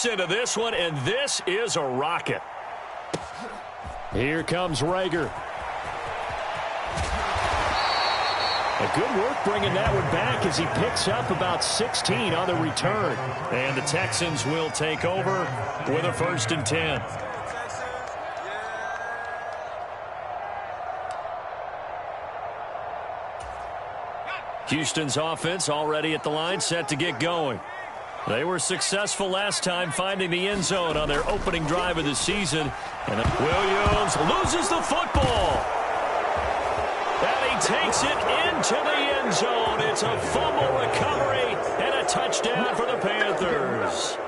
Into this one, and this is a rocket. Here comes Rager. A good work bringing that one back as he picks up about 16 on the return. And the Texans will take over with a 1st and 10. Houston's offense already at the line, set to get going. They were successful last time finding the end zone on their opening drive of the season. And Williams loses the football. And he takes it into the end zone. It's a fumble recovery and a touchdown for the Panthers.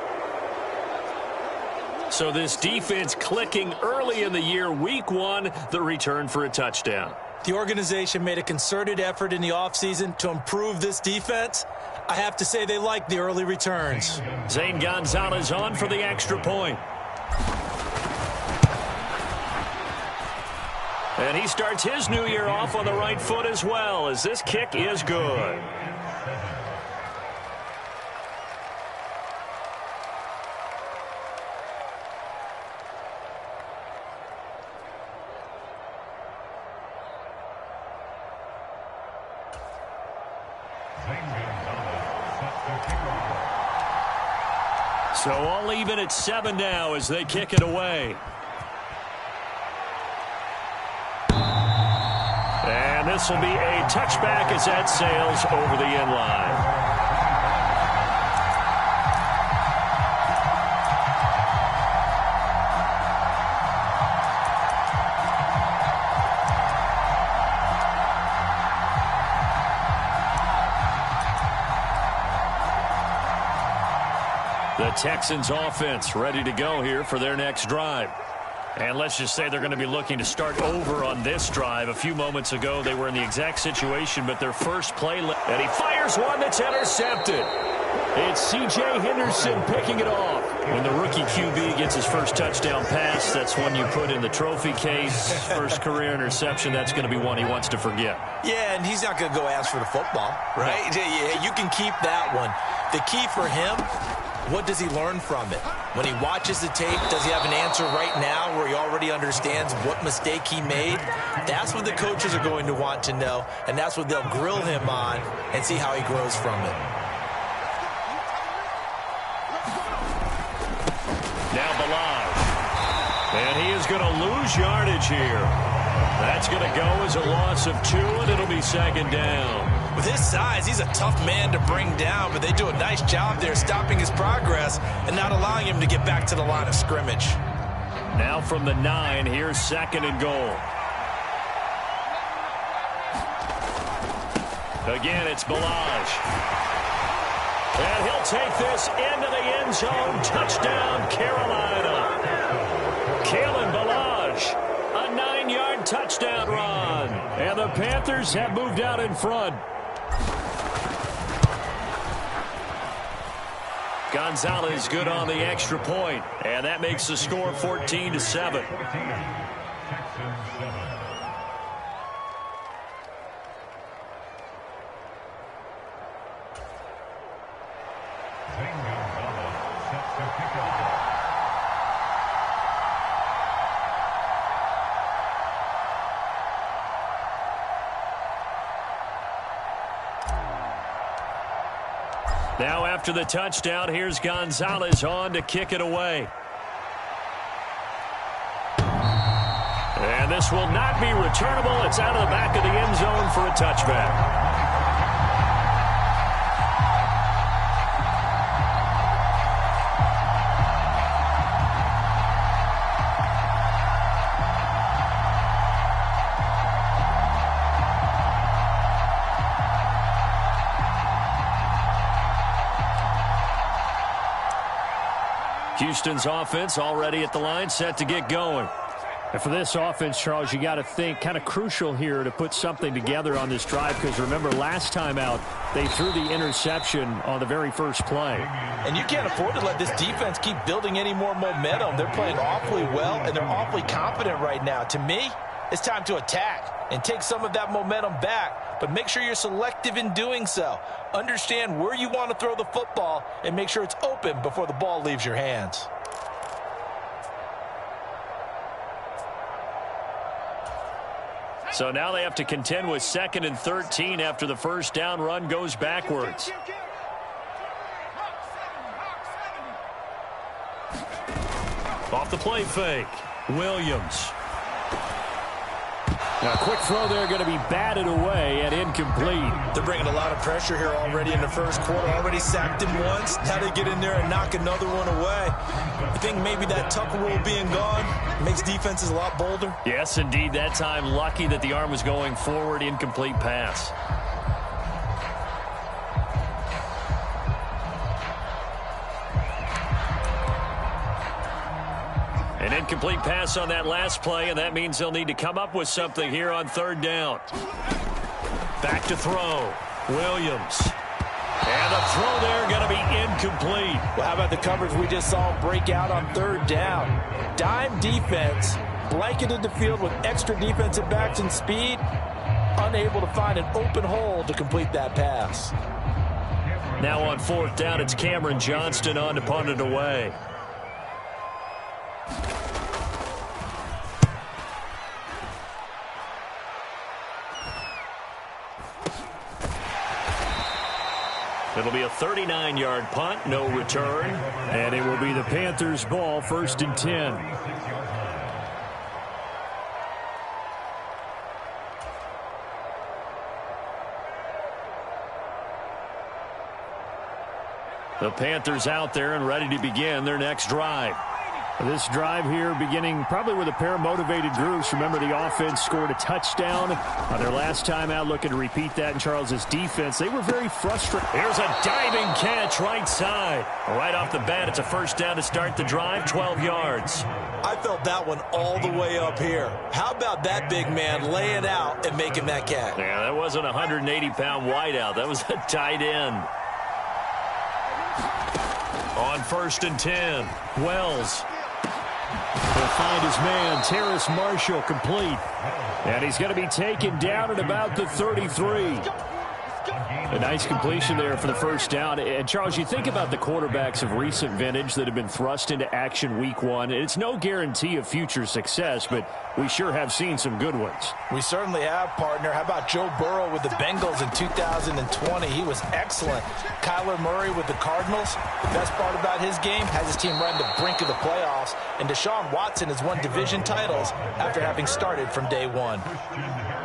So this defense clicking early in the year. Week 1, the return for a touchdown. The organization made a concerted effort in the offseason to improve this defense. I have to say they like the early returns. Zane Gonzalez on for the extra point. And he starts his new year off on the right foot as well, as this kick is good. So all even at 7 now as they kick it away. And this will be a touchback as that sails over the end line. The Texans offense ready to go here for their next drive. And let's just say they're going to be looking to start over on this drive. A few moments ago, they were in the exact situation, but their first play, and he fires one that's intercepted. It's C.J. Henderson picking it off. When the rookie QB gets his first touchdown pass, that's one you put in the trophy case. First career interception, that's going to be one he wants to forget. Yeah, and he's not going to go ask for the football, right? Yeah, you can keep that one. The key for him, what does he learn from it? When he watches the tape, does he have an answer right now where he already understands what mistake he made? That's what the coaches are going to want to know, and that's what they'll grill him on and see how he grows from it. Now Balaj. And he is going to lose yardage here. That's going to go as a loss of 2, and it'll be 2nd down. With his size, he's a tough man to bring down, but they do a nice job there stopping his progress and not allowing him to get back to the line of scrimmage. Now from the 9, here's 2nd and goal. Again, it's Balaj. And he'll take this into the end zone. Touchdown, Carolina. Kalen Balaj, a 9-yard touchdown run. And the Panthers have moved out in front. Gonzalez good on the extra point, and that makes the score 14-7. Now after the touchdown, here's Gonzalez on to kick it away. And this will not be returnable. It's out of the back of the end zone for a touchback. Houston's offense already at the line, set to get going. And for this offense, Charles, you got to think kind of crucial here to put something together on this drive, because remember last time out they threw the interception on the very first play. And you can't afford to let this defense keep building any more momentum. They're playing awfully well, and they're awfully confident right now. To me, it's time to attack. and take some of that momentum back, but make sure you're selective in doing so. Understand where you want to throw the football and make sure it's open before the ball leaves your hands. So now they have to contend with 2nd and 13 after the first down run goes backwards. Off the play fake, Williams. Now, a quick throw there going to be batted away and incomplete. They're bringing a lot of pressure here already in the first quarter. Already sacked him once. Now they get in there and knock another one away. I think maybe that Tucker rule being gone makes defenses a lot bolder. Yes, indeed. That time, lucky that the arm was going forward. Incomplete pass. An incomplete pass on that last play, and that means they'll need to come up with something here on 3rd down. Back to throw. Williams. And the throw there going to be incomplete. Well, how about the coverage we just saw break out on 3rd down? Dime defense, blanketed the field with extra defensive backs and speed, unable to find an open hole to complete that pass. Now on 4th down, it's Cameron Johnston on to punt it away. It'll be a 39-yard punt, no return. And it will be the Panthers' ball, 1st and 10. The Panthers out there and ready to begin their next drive. This drive here beginning probably with a pair of motivated groups. Remember, the offense scored a touchdown on their last time out, looking to repeat that in Charles's defense. They were very frustrated. Here's a diving catch right side. Right off the bat, it's a 1st down to start the drive, 12 yards. I felt that one all the way up here. How about that big man laying out and making that catch? Yeah, that wasn't a 180-pound wideout. That was a tight end. On 1st and 10, Wells. He'll find his man, Terrace Marshall, complete. And he's going to be taken down at about the 33. A nice completion there for the 1st down. And, Charles, you think about the quarterbacks of recent vintage that have been thrust into action week 1. It's no guarantee of future success, but we sure have seen some good ones. We certainly have, partner. How about Joe Burrow with the Bengals in 2020? He was excellent. Kyler Murray with the Cardinals. The best part about his game, has his team right on the brink of the playoffs. And Deshaun Watson has won division titles after having started from day 1.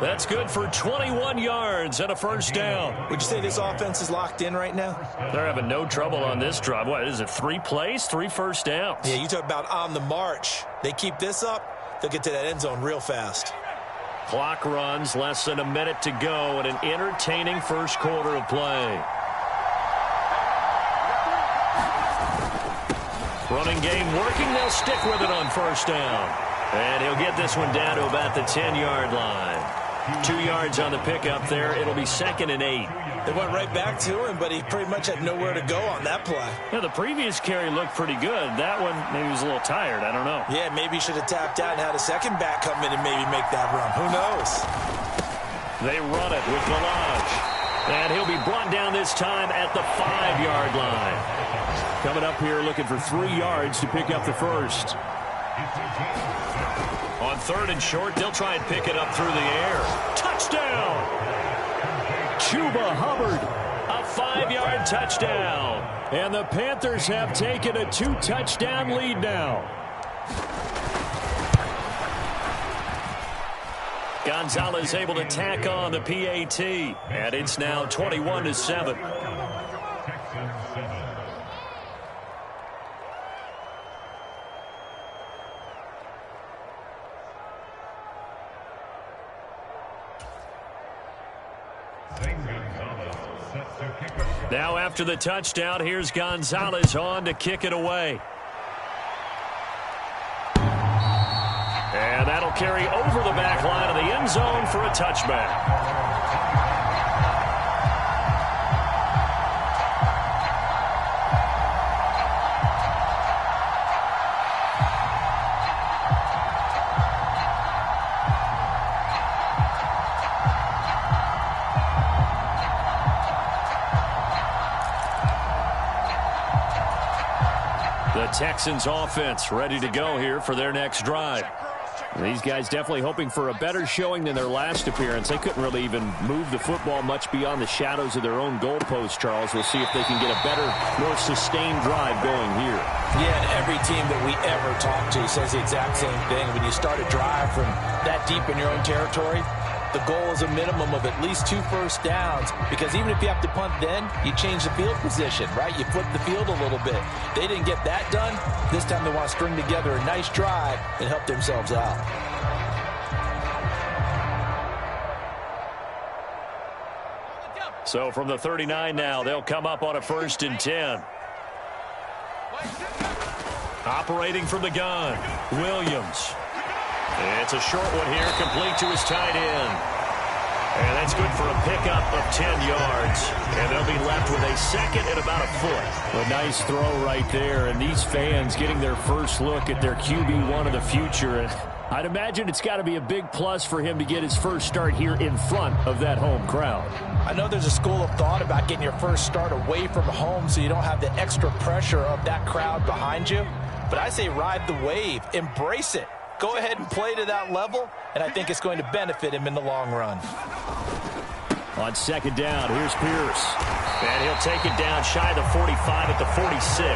That's good for 21 yards and a 1st down. Would you say this offense is locked in right now? They're having no trouble on this drive. What is it, 3 plays, 3 1st downs? Yeah, you talk about on the march. They keep this up, they'll get to that end zone real fast. Clock runs, less than a minute to go, and an entertaining first quarter of play. Running game working. They'll stick with it on 1st down. And he'll get this one down to about the 10-yard line. 2 yards on the pickup there. It'll be 2nd and 8. They went right back to him, but he pretty much had nowhere to go on that play. Yeah, the previous carry looked pretty good. That one, maybe he was a little tired. I don't know. Yeah, maybe he should have tapped out and had a second back come in and maybe make that run. Who knows? They run it with Valage. And he'll be brought down this time at the 5-yard line. Coming up here looking for 3 yards to pick up the 1st. On 3rd and short, they'll try and pick it up through the air. Touchdown! Chuba Hubbard, a 5-yard touchdown. And the Panthers have taken a 2-touchdown lead now. Gonzalez able to tack on the PAT. And it's now 21-7. Now after the touchdown, here's Gonzalez on to kick it away. And that'll carry over the back line of the end zone for a touchback. Texans offense ready to go here for their next drive. These guys definitely hoping for a better showing than their last appearance. They couldn't really even move the football much beyond the shadows of their own goalpost, Charles. We'll see if they can get a better, more sustained drive going here. Yeah, and every team that we ever talk to says the exact same thing. When you start a drive from that deep in your own territory, the goal is a minimum of at least 2 first downs, because even if you have to punt then, you change the field position, right? You flip the field a little bit. They didn't get that done. This time they want to string together a nice drive and help themselves out. So from the 39 now, they'll come up on a 1st and 10. Operating from the gun, Williams. It's a short one here, complete to his tight end. And that's good for a pickup of 10 yards. And they'll be left with a second and about a foot. A nice throw right there. And these fans getting their first look at their QB1 of the future. And I'd imagine it's got to be a big plus for him to get his first start here in front of that home crowd. I know there's a school of thought about getting your first start away from home so you don't have the extra pressure of that crowd behind you. But I say ride the wave. Embrace it. Go ahead and play to that level, and I think it's going to benefit him in the long run. On 2nd down, here's Pierce. And he'll take it down shy of the 45 at the 46.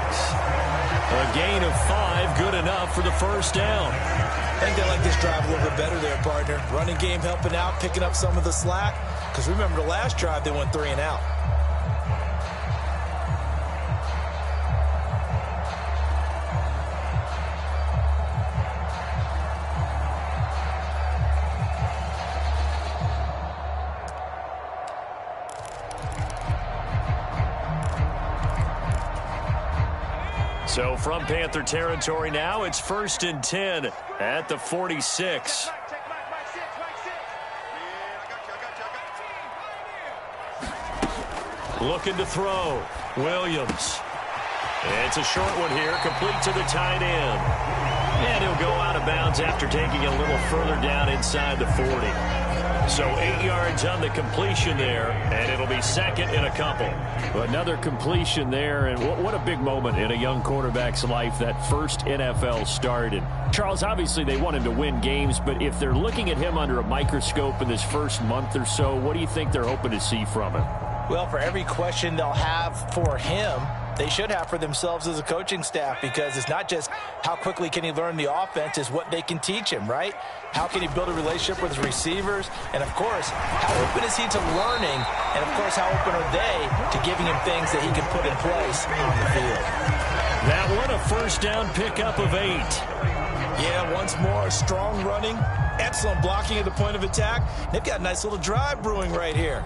A gain of 5, good enough for the first down. I think they like this drive a little bit better there, partner. Running game helping out, picking up some of the slack. Because remember, the last drive, they went 3 and out. So from Panther territory now, it's 1st and 10 at the 46. Looking to throw. Williams. It's a short one here, complete to the tight end. And he'll go out of bounds after taking it a little further down inside the 40. So 8 yards on the completion there, and it'll be second and a couple. Another completion there, and what a big moment in a young quarterback's life, that first NFL start. And Charles, obviously they want him to win games, but if they're looking at him under a microscope in this first month or so, what do you think they're hoping to see from him? Well, for every question they'll have for him, they should have for themselves as a coaching staff, because it's not just how quickly can he learn the offense, it's what they can teach him, right? How can he build a relationship with his receivers? And, of course, how open is he to learning? And, of course, how open are they to giving him things that he can put in place on the field? That one, a first down pickup of 8. Yeah, once more, strong running, excellent blocking at the point of attack. They've got a nice little drive brewing right here.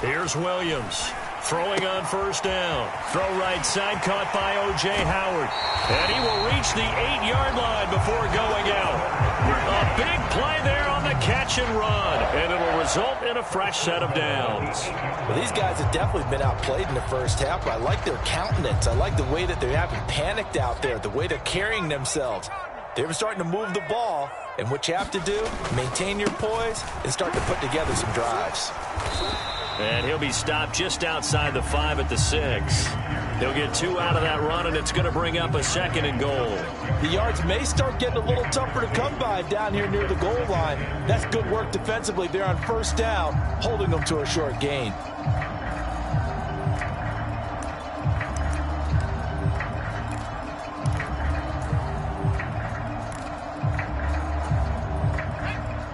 Here's Williams throwing on first down. Throw right side, caught by O.J. Howard. And he will reach the 8-yard line before going out. A big play there on the catch and run. And it'll result in a fresh set of downs. Well, these guys have definitely been outplayed in the first half. I like their countenance. I like the way that they haven't panicked out there, the way they're carrying themselves. They're starting to move the ball. And what you have to do, maintain your poise and start to put together some drives. And he'll be stopped just outside the 5 at the 6. He'll get 2 out of that run, and it's going to bring up a 2nd and goal. The yards may start getting a little tougher to come by down here near the goal line. That's good work defensively there on first down, holding them to a short gain.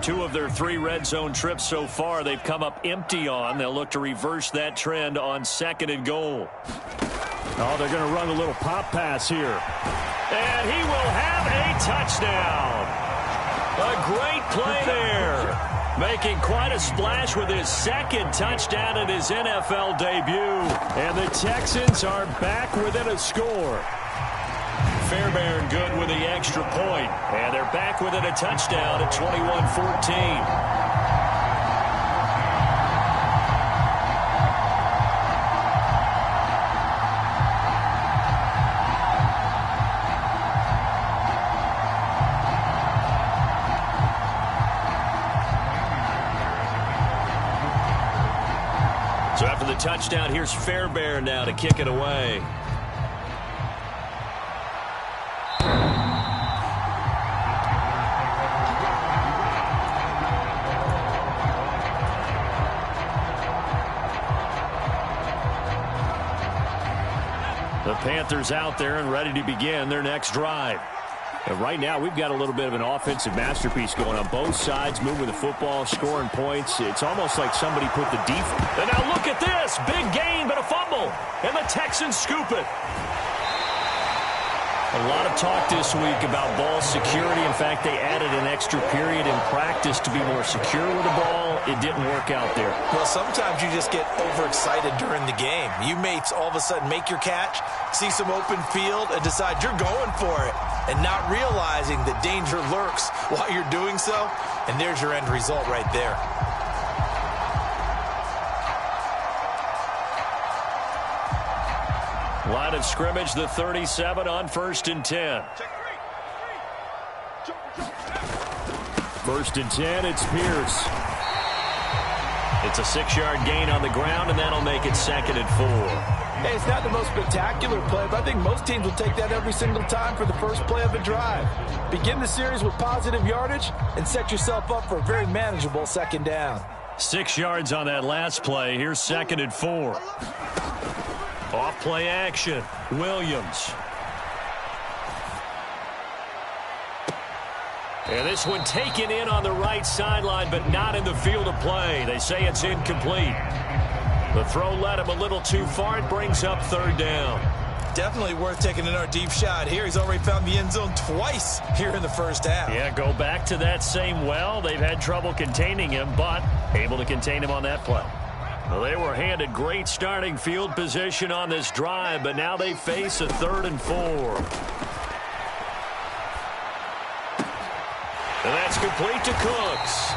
Two of their 3 red zone trips so far, they've come up empty on. They'll look to reverse that trend on 2nd and goal. Oh, they're going to run a little pop pass here. And he will have a touchdown. A great play there. Making quite a splash with his 2nd touchdown in his NFL debut. And the Texans are back within a score. Fairbairn good with the extra point. And they're back within a touchdown at 21-14. So after the touchdown, here's Fairbairn now to kick it away. The Panthers out there and ready to begin their next drive. And right now, we've got a little bit of an offensive masterpiece going on both sides, moving the football, scoring points. It's almost like somebody put the defense. And now look at this. Big gain, but a fumble. And the Texans scoop it. A lot of talk this week about ball security. In fact, they added an extra period in practice to be more secure with the ball. It didn't work out there. Well, sometimes you just get overexcited during the game. You may all of a sudden make your catch, see some open field, and decide you're going for it, and not realizing that danger lurks while you're doing so. And there's your end result right there. Line of scrimmage, the 37 on 1st and 10. 1st and 10, it's Pierce. It's a 6-yard gain on the ground, and that'll make it 2nd and 4. Hey, it's not the most spectacular play, but I think most teams will take that every single time for the first play of a drive. Begin the series with positive yardage and set yourself up for a very manageable 2nd down. 6 yards on that last play. Here's 2nd and 4. Off play action. Williams. And this one taken in on the right sideline, but not in the field of play. They say it's incomplete. The throw led him a little too far. It brings up 3rd down. Definitely worth taking another deep shot here. He's already found the end zone twice here in the first half. Yeah, go back to that same well. They've had trouble containing him, but able to contain him on that play. Well, they were handed great starting field position on this drive, but now they face a 3rd and 4. And that's complete to Cooks.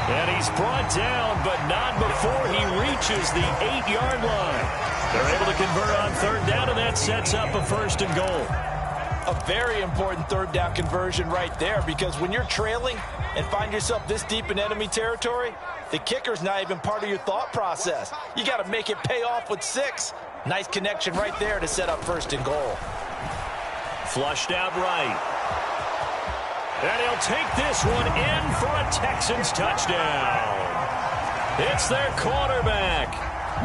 And he's brought down, but not before he reaches the 8-yard line. They're able to convert on 3rd down, and that sets up a 1st and goal. A very important 3rd down conversion right there, because when you're trailing and find yourself this deep in enemy territory, the kicker's not even part of your thought process. You got to make it pay off with 6. Nice connection right there to set up 1st and goal. Flushed out right. And he'll take this one in for a Texans touchdown. It's their quarterback.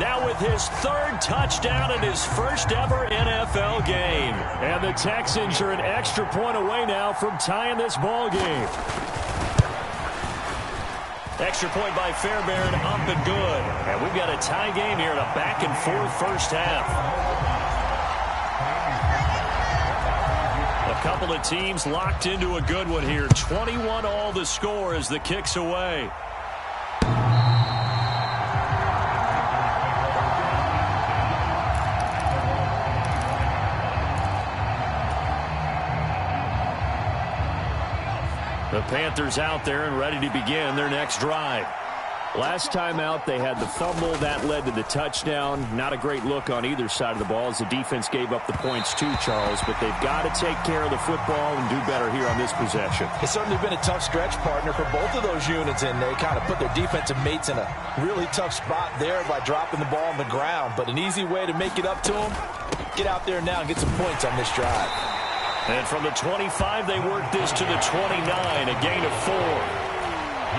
Now with his 3rd touchdown in his first ever NFL game. And the Texans are an extra point away now from tying this ball game. Extra point by Fairbairn, up and good. And we've got a tie game here in a back-and-forth first half. A couple of teams locked into a good one here. 21 all the score as the kick's away. The Panthers out there and ready to begin their next drive. Last time out, they had the fumble. That led to the touchdown. Not a great look on either side of the ball as the defense gave up the points too, Charles. But they've got to take care of the football and do better here on this possession. It's certainly been a tough stretch, partner, for both of those units, and they kind of put their defensive mates in a really tough spot there by dropping the ball on the ground. But an easy way to make it up to them, get out there now and get some points on this drive. And from the 25, they work this to the 29, a gain of 4.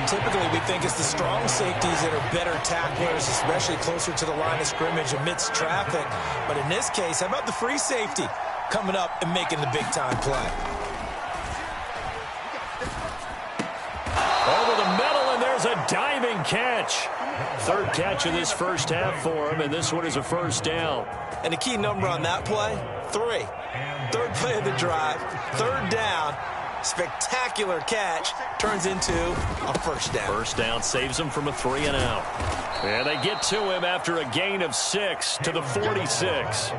Typically, we think it's the strong safeties that are better tacklers, especially closer to the line of scrimmage amidst traffic. But in this case, how about the free safety coming up and making the big-time play? Over the middle, and there's a diving catch. 3rd catch of this first half for him, and this one is a 1st down. And the key number on that play, 3. 3rd play of the drive, 3rd down. Spectacular catch turns into a 1st down. 1st down saves them from a 3 and out. And they get to him after a gain of 6 to the 46.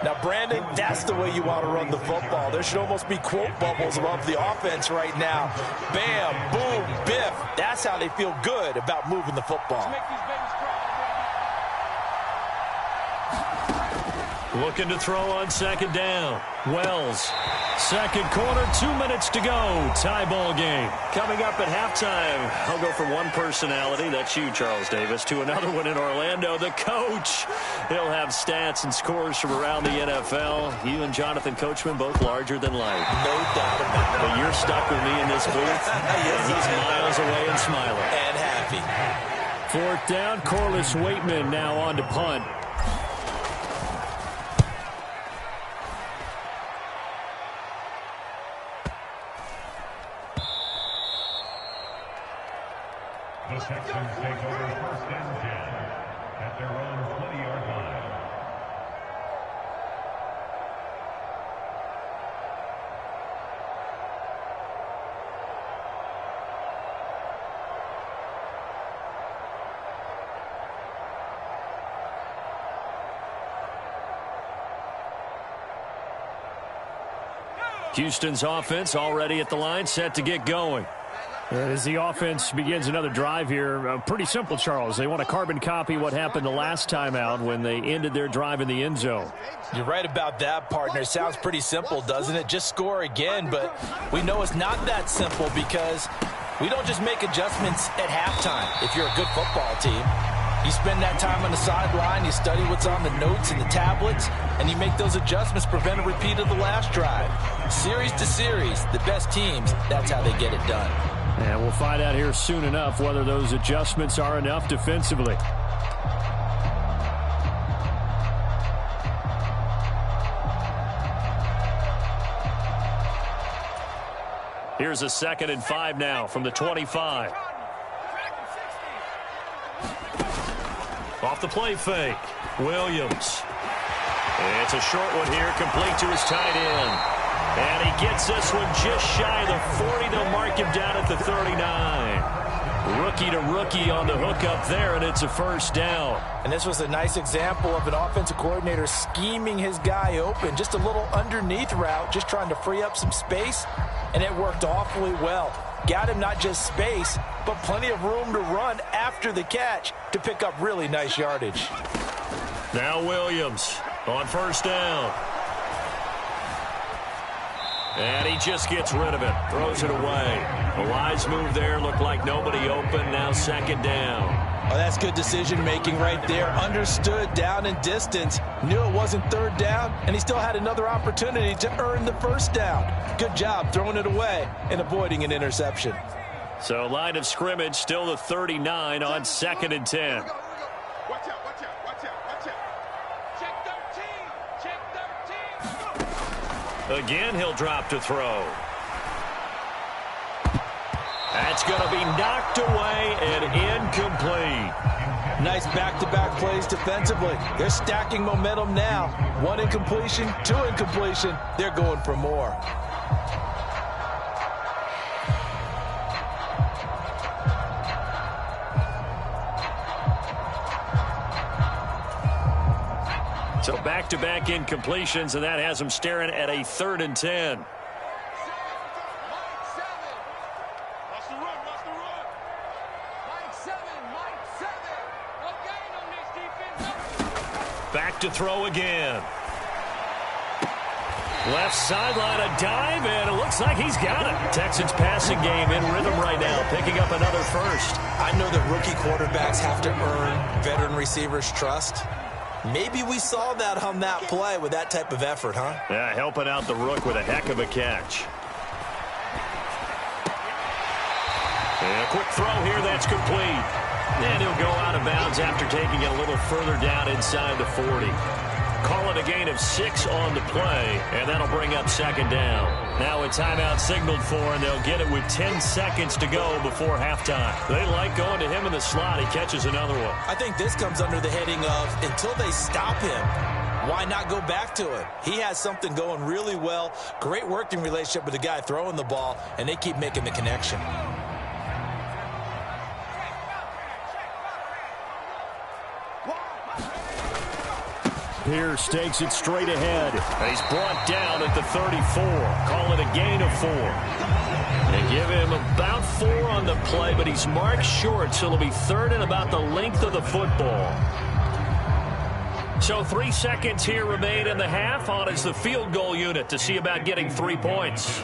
Now, Brandon, that's the way you want to run the football. There should almost be quote bubbles above the offense right now. Bam, boom, biff. That's how they feel good about moving the football. Looking to throw on second down. Wells. Second quarter, 2 minutes to go. Tie ball game. Coming up at halftime, I'll go from one personality, that's you, Charles Davis, to another one in Orlando, the coach. He'll have stats and scores from around the NFL. You and Jonathan Coachman both larger than life. No doubt about it. But you're stuck with me in this booth. Yes, He's miles away and smiling. And happy. Fourth down, Corliss Waitman now on to punt. The Texans take over first and 10 at their own 20-yard line. Houston's offense already at the line, set to get going. As the offense begins another drive here, pretty simple, Charles. They want to carbon copy what happened the last time out when they ended their drive in the end zone. You're right about that, partner. Sounds pretty simple, doesn't it? Just score again, but we know it's not that simple because we don't just make adjustments at halftime. If you're a good football team, you spend that time on the sideline, you study what's on the notes and the tablets, and you make those adjustments, prevent a repeat of the last drive. Series to series, the best teams, that's how they get it done. And we'll find out here soon enough whether those adjustments are enough defensively. Here's a 2nd and 5 now from the 25. Off the play fake. Williams. It's a short one here, complete to his tight end. And he gets this one just shy of the 40. They'll mark him down at the 39. Rookie to rookie on the hook up there, and it's a first down. And this was a nice example of an offensive coordinator scheming his guy open. Just a little underneath route, just trying to free up some space, and it worked awfully well. Got him not just space, but plenty of room to run after the catch to pick up really nice yardage. Now Williams on first down. And he just gets rid of it, throws it away. A wise move there, looked like nobody open, now second down. Oh, that's good decision-making right there. Understood down and distance, knew it wasn't third down, and he still had another opportunity to earn the first down. Good job throwing it away and avoiding an interception. So line of scrimmage, still the 39 on 2nd and 10. Again, he'll drop to throw. That's going to be knocked away and incomplete. Nice back-to-back plays defensively. They're stacking momentum now. 1 incompletion, 2 incompletion. They're going for more. So back-to-back incompletions, and that has them staring at a 3rd and 10. Back to throw again. Left sideline, a dive, and it looks like he's got it. Texans passing game in rhythm right now, picking up another first. I know that rookie quarterbacks have to earn veteran receivers' trust. Maybe we saw that on that play with that type of effort, huh? Yeah, helping out the rook with a heck of a catch. And a quick throw here, that's complete. And he'll go out of bounds after taking it a little further down inside the 40. Call it a gain of 6 on the play, and that'll bring up second down. Now a timeout signaled for, and they'll get it with 10 seconds to go before halftime. They like going to him in the slot. He catches another one. I think this comes under the heading of until they stop him, why not go back to it? He has something going really well. Great working relationship with the guy throwing the ball, and they keep making the connection. Pierce takes it straight ahead. He's brought down at the 34. Call it a gain of 4. They give him about 4 on the play, but he's marked short, so it'll be 3rd and about the length of the football. So 3 seconds here remain in the half. On is the field goal unit to see about getting 3 points.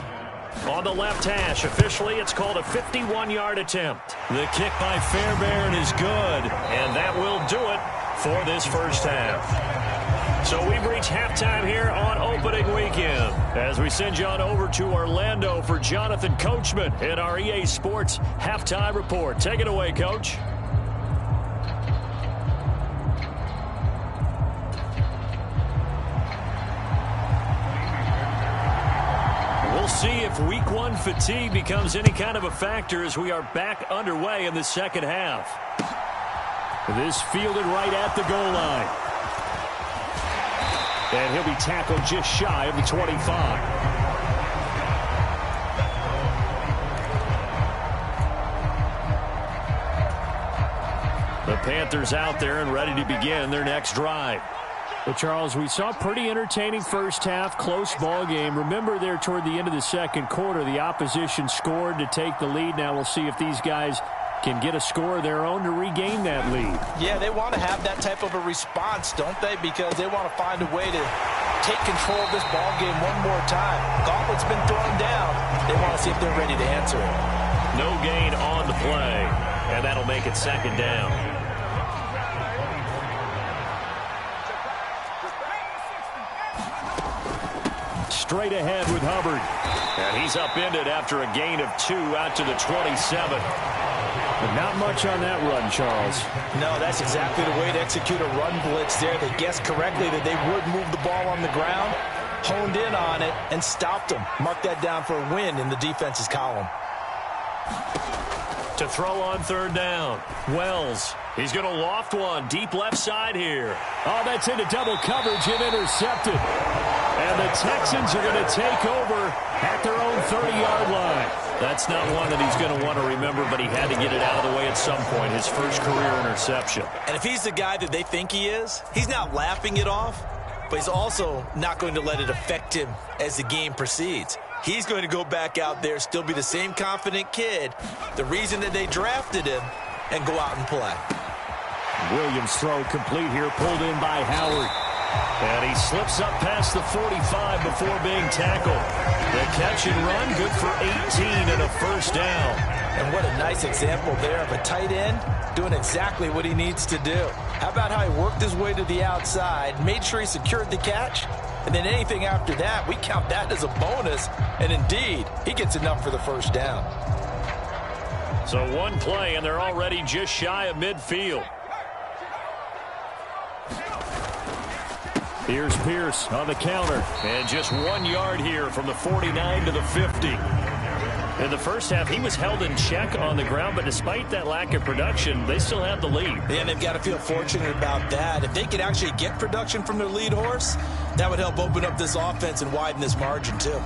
On the left hash, officially, it's called a 51-yard attempt. The kick by Fairbairn is good, and that will do it for this first half. So we've reached halftime here on opening weekend as we send you on over to Orlando for Jonathan Coachman in our EA Sports Halftime Report. Take it away, Coach. We'll see if week 1 fatigue becomes any kind of a factor as we are back underway in the second half. This fielded right at the goal line. And he'll be tackled just shy of the 25. The Panthers out there and ready to begin their next drive. Well, Charles, we saw a pretty entertaining first half, close ball game. Remember there toward the end of the second quarter, the opposition scored to take the lead. Now we'll see if these guys can get a score of their own to regain that lead. Yeah, they want to have that type of a response, don't they? Because they want to find a way to take control of this ball game one more time. Gauntlet's been thrown down. They want to see if they're ready to answer it. No gain on the play, and that'll make it second down. Straight ahead with Hubbard. And he's upended after a gain of 2 out to the 27. But not much on that run, Charles. No, that's exactly the way to execute a run blitz there. They guessed correctly that they would move the ball on the ground, honed in on it, and stopped them. Mark that down for a win in the defense's column. To throw on third down, Wells. He's going to loft one deep left side here. Oh, that's into double coverage and intercepted. And the Texans are going to take over at their own 30-yard line. That's not one that he's going to want to remember, but he had to get it out of the way at some point, his first career interception. And if he's the guy that they think he is, he's not laughing it off, but he's also not going to let it affect him as the game proceeds. He's going to go back out there, still be the same confident kid, the reason that they drafted him, and go out and play. Williams' throw complete here, pulled in by Howard. And he slips up past the 45 before being tackled. The catch and run, good for 18 and a first down. And what a nice example there of a tight end doing exactly what he needs to do. How about how he worked his way to the outside, made sure he secured the catch, and then anything after that, we count that as a bonus. And indeed, he gets enough for the first down. So one play, and they're already just shy of midfield. Here's Pierce on the counter. And just 1 yard here from the 49 to the 50. In the first half, he was held in check on the ground, but despite that lack of production, they still have the lead. Yeah, and they've got to feel fortunate about that. If they could actually get production from their lead horse, that would help open up this offense and widen this margin too.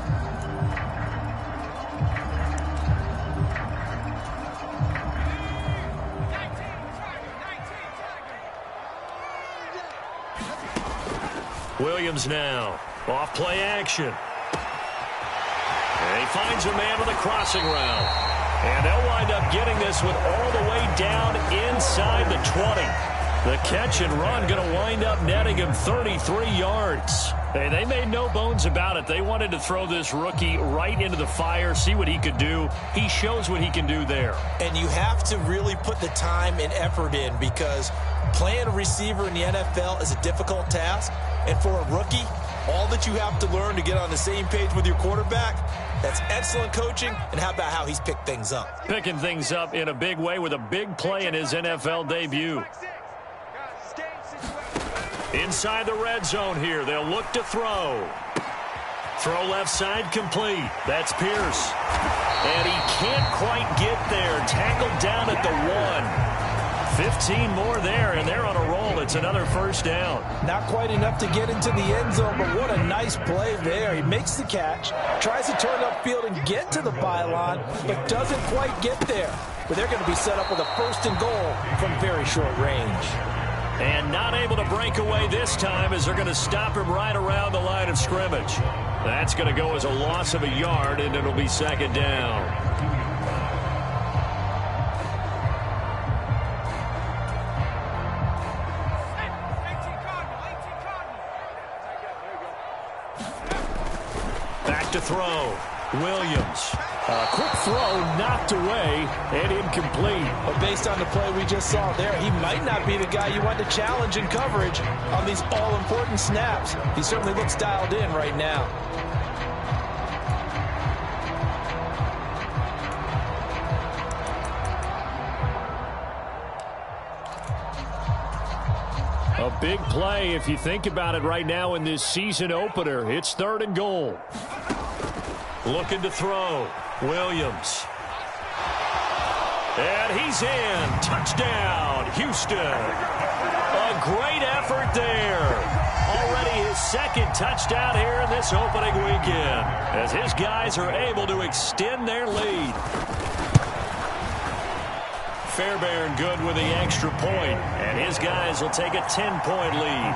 Williams now, off play action. And he finds a man with a crossing route. And they'll wind up getting this one all the way down inside the 20. The catch and run going to wind up netting him 33 yards. Hey, they made no bones about it. They wanted to throw this rookie right into the fire, see what he could do. He shows what he can do there. And you have to really put the time and effort in, because playing a receiver in the NFL is a difficult task. And for a rookie, all that you have to learn to get on the same page with your quarterback, that's excellent coaching. And how about how he's picked things up? Picking things up in a big way with a big play in his NFL debut. Inside the red zone here, they'll look to throw. Throw left side complete. That's Pierce. And he can't quite get there. Tackled down at the 1. 15 more there, and they're on a roll. It's another first down. Not quite enough to get into the end zone, but what a nice play there. He makes the catch, tries to turn upfield and get to the pylon, but doesn't quite get there. But they're going to be set up with a first and goal from very short range. And not able to break away this time as they're going to stop him right around the line of scrimmage. That's going to go as a loss of a yard, and it'll be second down. to throw. Williams. Quick throw knocked away and incomplete. But based on the play we just saw there, he might not be the guy you want to challenge in coverage on these all-important snaps. He certainly looks dialed in right now. A big play if you think about it right now in this season opener. It's 3rd and goal. Looking to throw. Williams. And he's in. Touchdown, Houston. A great effort there. Already his 2nd touchdown here in this opening weekend, as his guys are able to extend their lead. Fairbairn good with the extra point, and his guys will take a 10-point lead.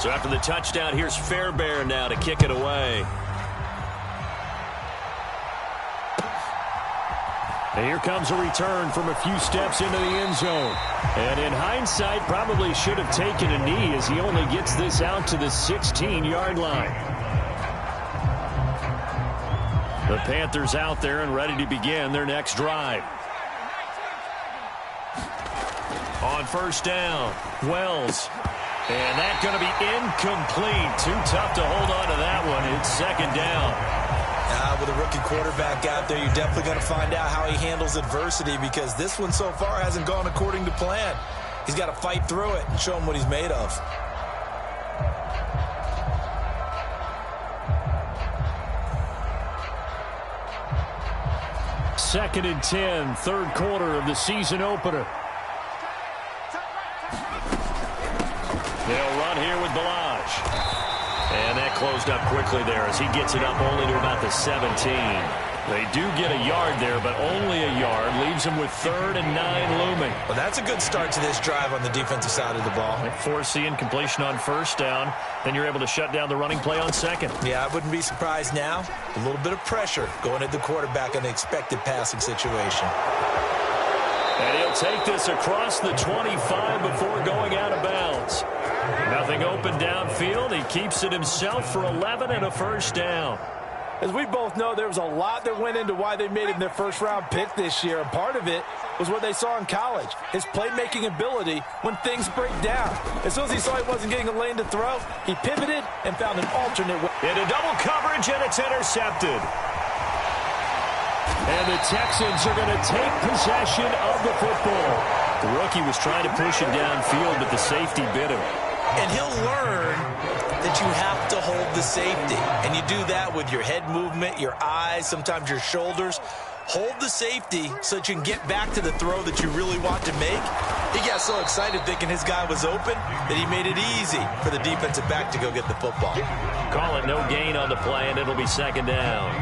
So after the touchdown, here's Fairbairn now to kick it away. And here comes a return from a few steps into the end zone. And in hindsight, probably should have taken a knee as he only gets this out to the 16-yard line. The Panthers out there and ready to begin their next drive. On 1st down, Wells. And that's going to be incomplete. Too tough to hold on to that one. It's 2nd down. With a rookie quarterback out there, you're definitely going to find out how he handles adversity, because this one so far hasn't gone according to plan. He's got to fight through it and show him what he's made of. Second and 10, 3rd quarter of the season opener. They'll run here with Balaj. And that closed up quickly there as he gets it up only to about the 17. They do get a yard there, but only a yard. Leaves them with 3rd and 9 looming. Well, that's a good start to this drive on the defensive side of the ball. They force the incompletion on 1st down. Then you're able to shut down the running play on 2nd. Yeah, I wouldn't be surprised now. A little bit of pressure going at the quarterback on the expected passing situation. And he'll take this across the 25 before going out of bounds. Nothing open downfield. He keeps it himself for 11 and a 1st down. As we both know, there was a lot that went into why they made him their 1st-round pick this year. And part of it was what they saw in college, his playmaking ability when things break down. As soon as he saw he wasn't getting a lane to throw, he pivoted and found an alternate way. Into double coverage, and it's intercepted. And the Texans are going to take possession of the football. The rookie was trying to push him downfield, but the safety bit him. And he'll learn that you have to hold the safety. And you do that with your head movement, your eyes, sometimes your shoulders. Hold the safety so that you can get back to the throw that you really want to make. He got so excited thinking his guy was open that he made it easy for the defensive back to go get the football. Call it no gain on the play, and it'll be 2nd down.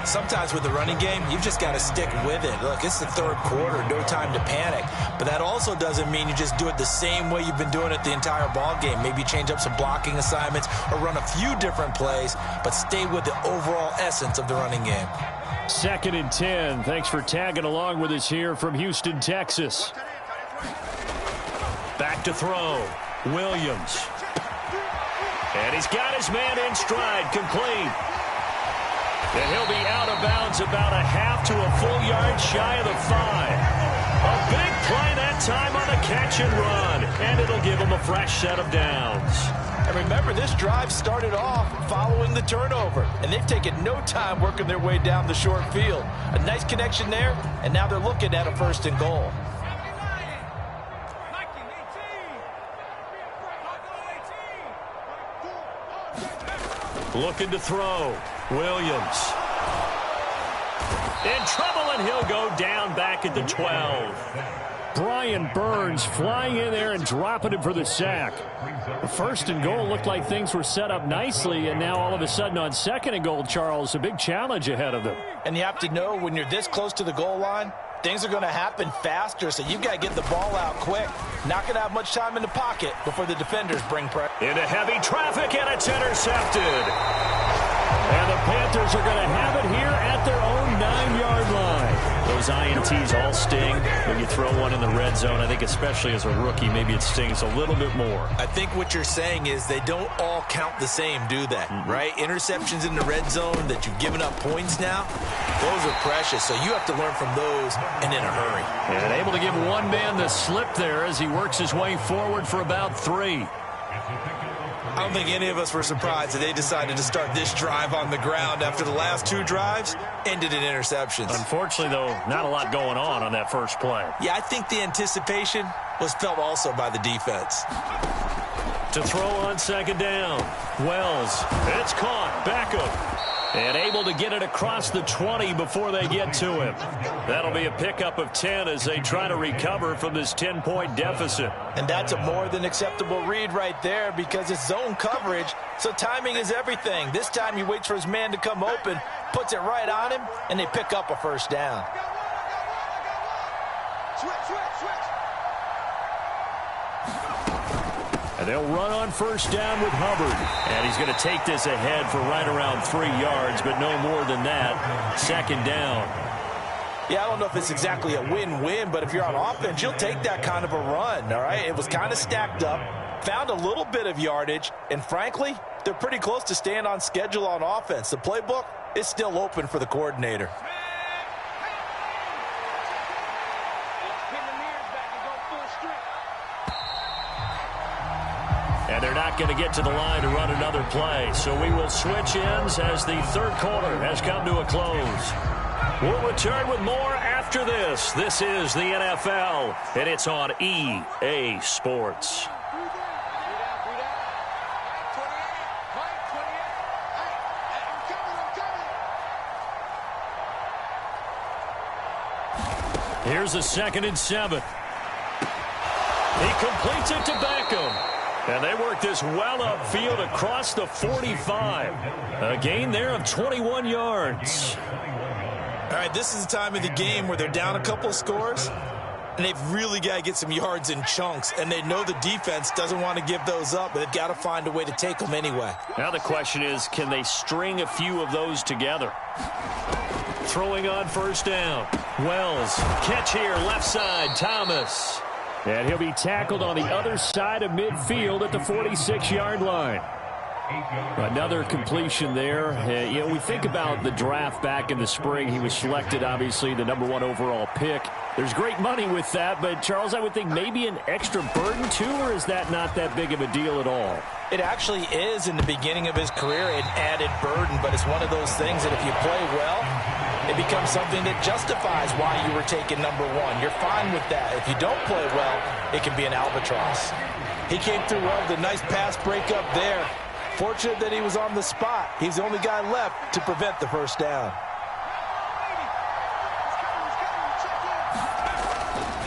Sometimes with the running game, you've just got to stick with it. Look, it's the 3rd quarter, no time to panic. But that also doesn't mean you just do it the same way you've been doing it the entire ball game. Maybe change up some blocking assignments or run a few different plays, but stay with the overall essence of the running game. 2nd and 10. Thanks for tagging along with us here from Houston, Texas. Back to throw. Williams. And he's got his man in stride, complete. And he'll be out of bounds about a half to a full yard shy of the 5. A big play that time on the catch and run. And it'll give him a fresh set of downs. And remember, this drive started off following the turnover. And they've taken no time working their way down the short field. A nice connection there, and now they're looking at a 1st and goal. Looking to throw. Williams. In trouble, and he'll go down back at the 12. Brian Burns flying in there and dropping him for the sack. The 1st and goal looked like things were set up nicely, and now all of a sudden on 2nd and goal, Charles, a big challenge ahead of them. And you have to know when you're this close to the goal line, things are going to happen faster, so you've got to get the ball out quick. Not going to have much time in the pocket before the defenders bring pressure. Into heavy traffic, and it's intercepted. And the Panthers are going to have it here at their own 9-yard line. The those INTs all sting. When you throw one in the red zone, I think especially as a rookie, maybe it stings a little bit more. I think what you're saying is they don't all count the same, do they? Right? Interceptions in the red zone that you've given up points now, those are precious. So you have to learn from those and in a hurry. And able to give one man the slip there as he works his way forward for about 3. I don't think any of us were surprised that they decided to start this drive on the ground after the last 2 drives ended in interceptions. Unfortunately, though, not a lot going on that first play. Yeah, I think the anticipation was felt also by the defense. To throw on second down. Wells, it's caught. Beckham. And able to get it across the 20 before they get to him. That'll be a pickup of 10 as they try to recover from this 10-point deficit. And that's a more than acceptable read right there because it's zone coverage, so timing is everything. This time he waits for his man to come open, puts it right on him, and they pick up a first down. And they'll run on first down with Hubbard. And he's going to take this ahead for right around 3 yards, but no more than that. Second down. Yeah, I don't know if it's exactly a win-win, but if you're on offense, you'll take that kind of a run, all right? It was kind of stacked up, found a little bit of yardage, and frankly, they're pretty close to staying on schedule on offense. The playbook is still open for the coordinator. And they're not going to get to the line to run another play. So we will switch ends as the third quarter has come to a close. We'll return with more after this. This is the NFL, and it's on EA Sports. Here's a 2nd and 7. He completes it to Beckham. And they work this well upfield across the 45. A gain there of 21 yards. All right, this is the time of the game where they're down a couple scores, and they've really got to get some yards in chunks, and they know the defense doesn't want to give those up, but they've got to find a way to take them anyway. Now the question is, can they string a few of those together? Throwing on first down. Wells, catch here, left side, Thomas. And he'll be tackled on the other side of midfield at the 46-yard line. Another completion there. You know, we think about the draft back in the spring. He was selected, obviously, the #1 overall pick. There's great money with that, but, Charles, I would think maybe an extra burden, too, or is that not that big of a deal at all? It actually is in the beginning of his career an added burden, but it's one of those things that if you play well, it becomes something that justifies why you were taken #1. You're fine with that. If you don't play well, it can be an albatross. He came through well with a nice pass breakup there. Fortunate that he was on the spot. He's the only guy left to prevent the first down.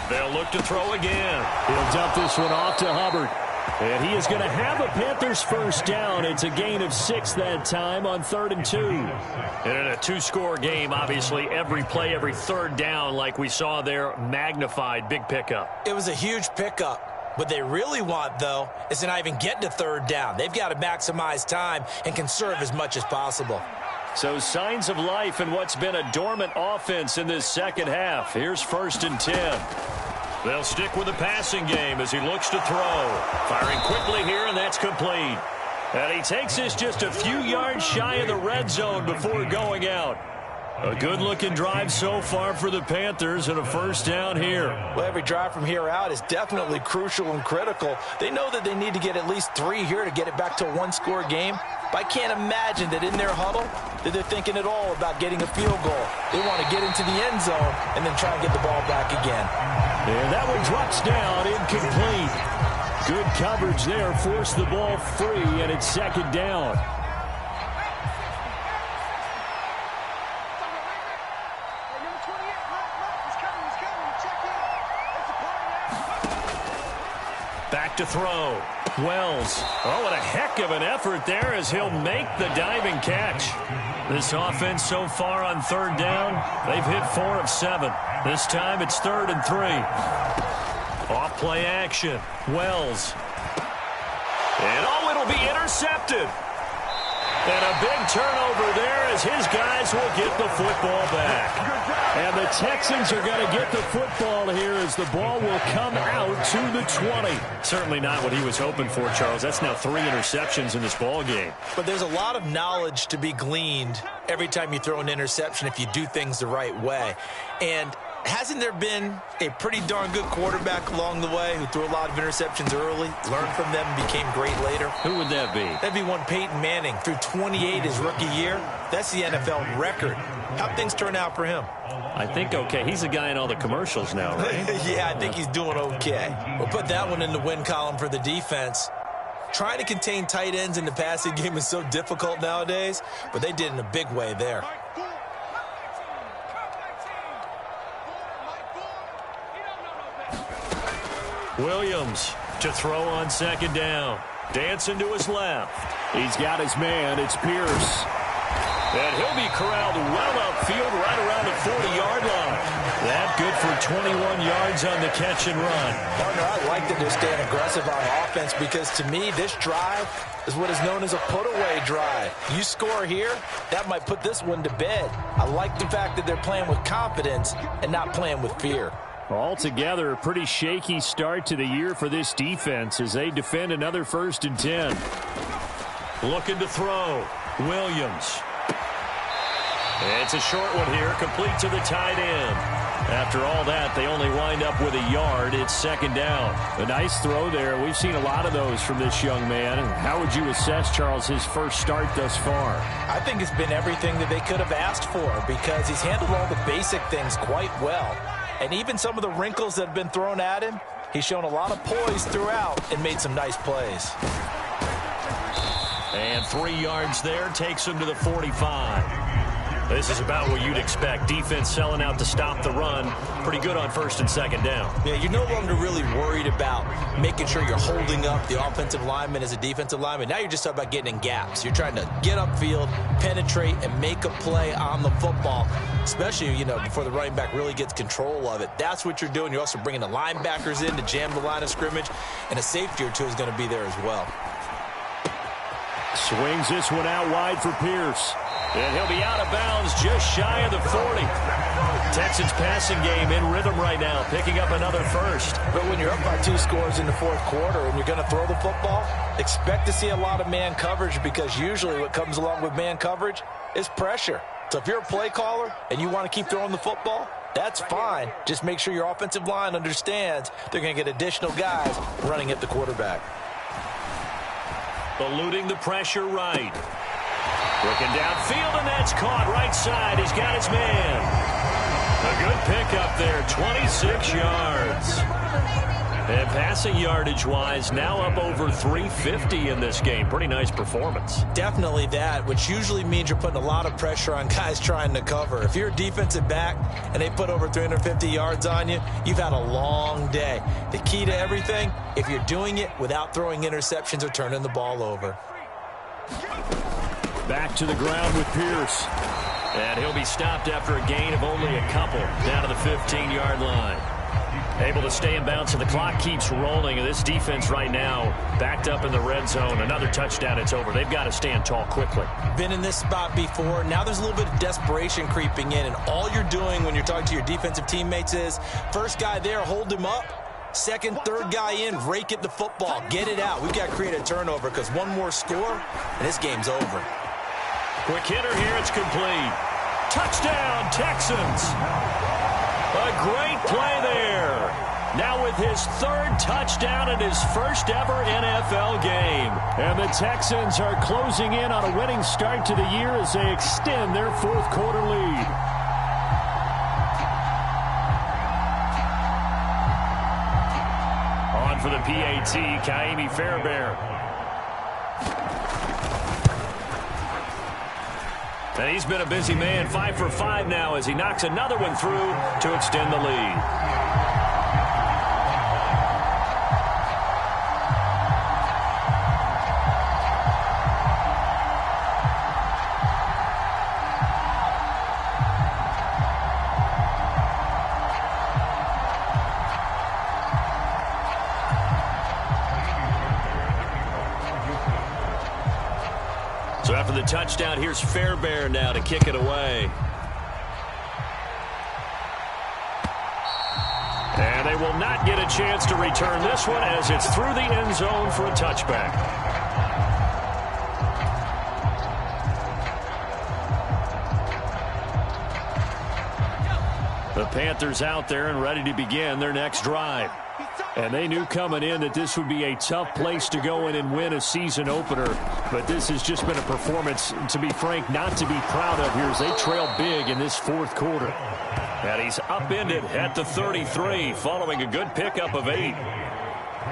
They'll look to throw again. He'll dump this one off to Hubbard. And he is going to have a Panthers first down. It's a gain of 6 that time on 3rd and 2. And in a 2-score game, obviously, every play, every third down, like we saw there, magnified, big pickup. It was a huge pickup. What they really want, though, is to not even get to 3rd down. They've got to maximize time and conserve as much as possible. So signs of life in what's been a dormant offense in this second half. Here's 1st and 10. They'll stick with the passing game as he looks to throw. Firing quickly here, and that's complete. And he takes this just a few yards shy of the red zone before going out. A good-looking drive so far for the Panthers and a first down here. Well, every drive from here out is definitely crucial and critical. They know that they need to get at least 3 here to get it back to a 1-score game. But I can't imagine that in their huddle that they're thinking at all about getting a field goal. They want to get into the end zone and then try and get the ball back again. And that one drops down, incomplete. Good coverage there, forced the ball free, and it's 2nd down. Back to throw. Wells. Oh, what a heck of an effort there as he'll make the diving catch. This offense so far on 3rd down, they've hit 4 of 7. This time it's 3rd and 3. Off play action. Wells. And oh, it'll be intercepted. And a big turnover there as his guys will get the football back. And the Texans are going to get the football here as the ball will come out to the 20. Certainly not what he was hoping for, Charles. That's now 3 interceptions in this ball game. But there's a lot of knowledge to be gleaned every time you throw an interception if you do things the right way. And hasn't there been a pretty darn good quarterback along the way who threw a lot of interceptions early, learned from them, and became great later? Who would that be? That'd be one Peyton Manning. Threw 28 his rookie year. That's the NFL record. How'd things turn out for him? I think okay. He's the guy in all the commercials now, right? Yeah, I think he's doing okay. We'll put that one in the win column for the defense. Trying to contain tight ends in the passing game is so difficult nowadays, but they did in a big way there. Williams to throw on second down. Dancing to his left. He's got his man. It's Pierce. And he'll be corralled well upfield right around the 40-yard line. That good for 21 yards on the catch and run. Partner, I like that they're staying aggressive on offense because to me, this drive is what is known as a put-away drive. You score here, that might put this one to bed. I like the fact that they're playing with confidence and not playing with fear. Altogether, a pretty shaky start to the year for this defense as they defend another 1st and 10. Looking to throw. Williams. It's a short one here, complete to the tight end. After all that, they only wind up with a yard. It's second down. A nice throw there. We've seen a lot of those from this young man. How would you assess, Charles, his first start thus far? I think it's been everything that they could have asked for because he's handled all the basic things quite well. And even some of the wrinkles that have been thrown at him, he's shown a lot of poise throughout and made some nice plays. And 3 yards there takes him to the 45. This is about what you'd expect. Defense selling out to stop the run. Pretty good on 1st and 2nd down. Yeah, you're no longer really worried about making sure you're holding up the offensive lineman as a defensive lineman. Now you're just talking about getting in gaps. You're trying to get upfield, penetrate, and make a play on the football, especially, before the running back really gets control of it. That's what you're doing. You're also bringing the linebackers in to jam the line of scrimmage, and a safety or two is going to be there as well. Swings this one out wide for Pierce. And he'll be out of bounds just shy of the 40. Texans passing game in rhythm right now, picking up another first. But when you're up by 2 scores in the 4th quarter and you're going to throw the football, expect to see a lot of man coverage because usually what comes along with man coverage is pressure. So if you're a play caller and you want to keep throwing the football, that's fine. Just make sure your offensive line understands they're going to get additional guys running at the quarterback. Eluding the pressure right. Looking downfield, and that's caught right side. He's got his man. A good pickup there, 26 yards. And passing yardage-wise, now up over 350 in this game. Pretty nice performance. Definitely that, which usually means you're putting a lot of pressure on guys trying to cover. If you're a defensive back and they put over 350 yards on you, you've had a long day. The key to everything, if you're doing it without throwing interceptions or turning the ball over. Back to the ground with Pierce. And he'll be stopped after a gain of only a couple down to the 15-yard line. Able to stay in bounds, and the clock keeps rolling. And this defense right now backed up in the red zone. Another touchdown, it's over. They've got to stand tall quickly. Been in this spot before. Now there's a little bit of desperation creeping in. And all you're doing when you're talking to your defensive teammates is, first guy there, hold him up. Second, third guy in, rake at the football. Get it out. We've got to create a turnover because one more score, and this game's over. Quick hitter here, it's complete. Touchdown, Texans. A great play there. Now with his 3rd touchdown in his first ever NFL game. And the Texans are closing in on a winning start to the year as they extend their 4th quarter lead. On for the PAT, Kaimi Fairbairn. And he's been a busy man, 5 for 5 now as he knocks another one through to extend the lead. So after the touchdown, here's Fairbairn now to kick it away. And they will not get a chance to return this one as it's through the end zone for a touchback. The Panthers out there and ready to begin their next drive. And they knew coming in that this would be a tough place to go in and win a season opener. But this has just been a performance, to be frank, not to be proud of here as they trail big in this fourth quarter. And he's upended at the 33 following a good pickup of 8.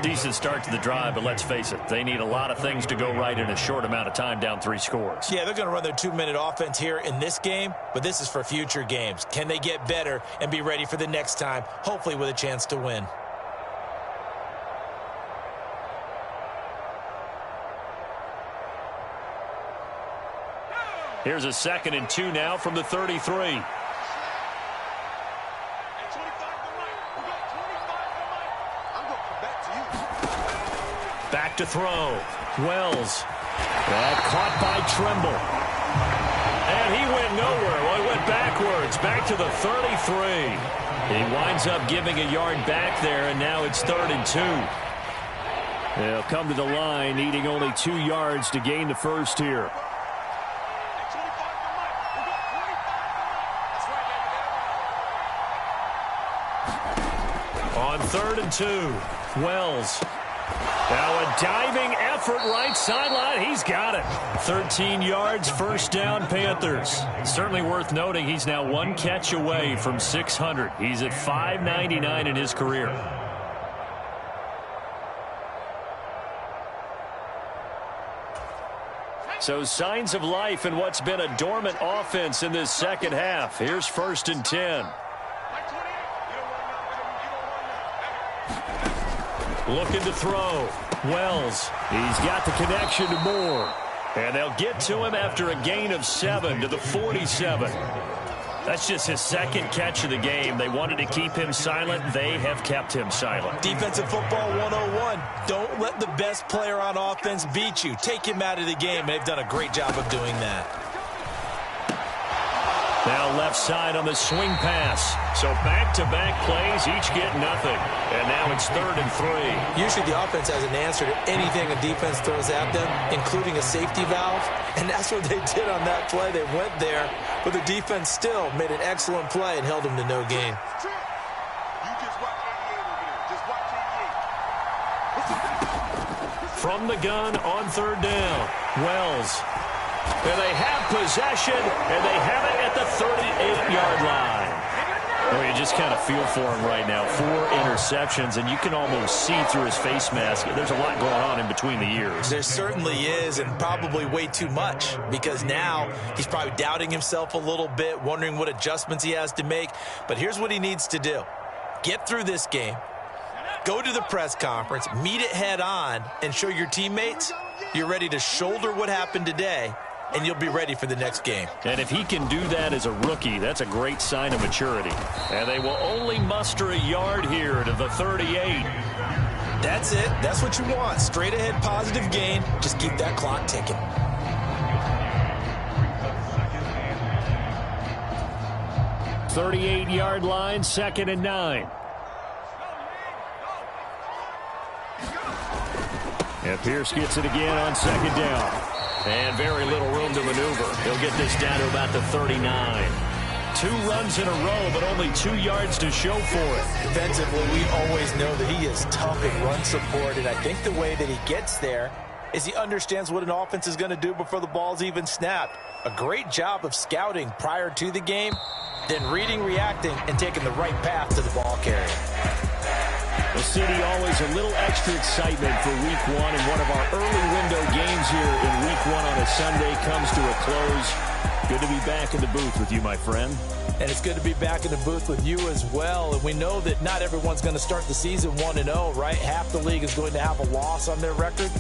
Decent start to the drive, but let's face it, they need a lot of things to go right in a short amount of time down 3 scores. Yeah, they're going to run their 2-minute offense here in this game, but this is for future games. Can they get better and be ready for the next time, hopefully with a chance to win? Here's a 2nd and 2 now from the 33. Back to throw. Wells. Caught by Tremble. And he went nowhere. Well, he went backwards. Back to the 33. He winds up giving a yard back there, and now it's 3rd and 2. They'll come to the line, needing only 2 yards to gain the first here. On 3rd and 2, Wells. Now a diving effort right sideline. He's got it. 13 yards, first down, Panthers. Certainly worth noting he's now 1 catch away from 600. He's at 599 in his career. So signs of life in what's been a dormant offense in this second half. Here's 1st and 10. Looking to throw. Wells. He's got the connection to Moore. And they'll get to him after a gain of 7 to the 47. That's just his 2nd catch of the game. They wanted to keep him silent. They have kept him silent. Defensive football 101. Don't let the best player on offense beat you. Take him out of the game. They've done a great job of doing that. Now left side on the swing pass. So back-to-back plays, each get nothing. And now it's 3rd and 3. Usually the offense has an answer to anything a defense throws at them, including a safety valve. And that's what they did on that play. They went there, but the defense still made an excellent play and held them to no gain. From the gun on 3rd down, Wells. And they have possession, and they have it at the 38-yard line. Well, you just kind of feel for him right now. 4 interceptions, and you can almost see through his face mask. There's a lot going on in between the ears. There certainly is, and probably way too much, because now he's probably doubting himself a little bit, wondering what adjustments he has to make. But here's what he needs to do. Get through this game, go to the press conference, meet it head on, and show your teammates you're ready to shoulder what happened today, and you'll be ready for the next game. And if he can do that as a rookie, that's a great sign of maturity. And they will only muster a yard here to the 38. That's it. That's what you want. Straight ahead positive gain. Just keep that clock ticking. $38-yard line, 2nd and 9. And Pierce gets it again on 2nd down. And very little room to maneuver. He'll get this down to about the 39. 2 runs in a row, but only 2 yards to show for it. Defensively, we always know that he is tough in run support, and I think the way that he gets there is he understands what an offense is going to do before the ball's even snapped. A great job of scouting prior to the game, then reading, reacting, and taking the right path to the ball carrier. The city always a little extra excitement for week 1, and one of our early window games here in week 1 on a Sunday comes to a close. Good to be back in the booth with you, my friend. And it's good to be back in the booth with you as well. And we know that not everyone's going to start the season 1-0, right? Half the league is going to have a loss on their record.